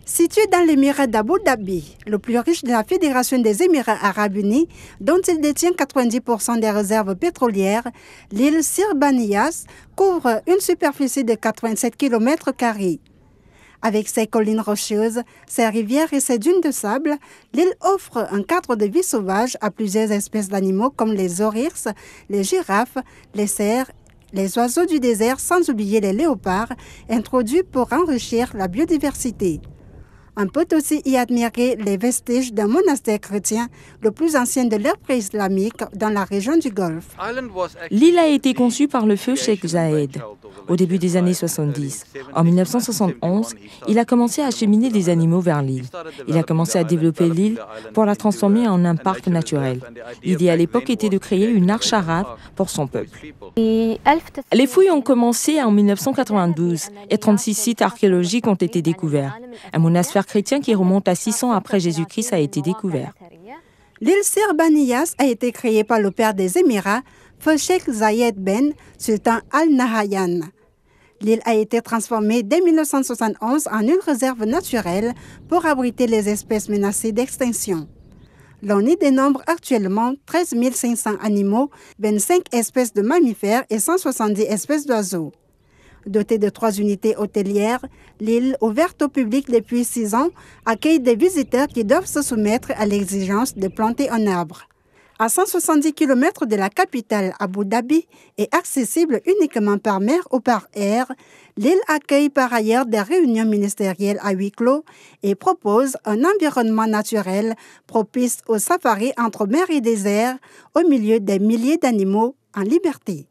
Situé dans l'émirat d'Abu Dhabi, le plus riche de la Fédération des Émirats arabes unis, dont il détient 90% des réserves pétrolières, l'île Sir Baniyas couvre une superficie de 87 km². Avec ses collines rocheuses, ses rivières et ses dunes de sable, l'île offre un cadre de vie sauvage à plusieurs espèces d'animaux comme les oryx, les girafes, les cerfs, les oiseaux du désert, sans oublier les léopards, introduits pour enrichir la biodiversité. On peut aussi y admirer les vestiges d'un monastère chrétien, le plus ancien de l'ère préislamique dans la région du Golfe. L'île a été conçue par le feu Sheikh Zayed au début des années 70. En 1971, il a commencé à acheminer des animaux vers l'île. Il a commencé à développer l'île pour la transformer en un parc naturel. L'idée à l'époque était de créer une arche arabe pour son peuple. Les fouilles ont commencé en 1992 et 36 sites archéologiques ont été découverts. Un monastère chrétien qui remonte à 600 après Jésus-Christ a été découvert. L'île Sir Baniyas a été créée par le père des Émirats, feu Sheikh Zayed Ben Sultan Al Nahyan. L'île a été transformée dès 1971 en une réserve naturelle pour abriter les espèces menacées d'extinction. L'on y dénombre actuellement 13 500 animaux, 25 espèces de mammifères et 170 espèces d'oiseaux. Dotée de 3 unités hôtelières, l'île, ouverte au public depuis 6 ans, accueille des visiteurs qui doivent se soumettre à l'exigence de planter un arbre. À 170 km de la capitale Abu Dhabi et accessible uniquement par mer ou par air, l'île accueille par ailleurs des réunions ministérielles à huis clos et propose un environnement naturel propice au safari entre mer et désert au milieu des milliers d'animaux en liberté.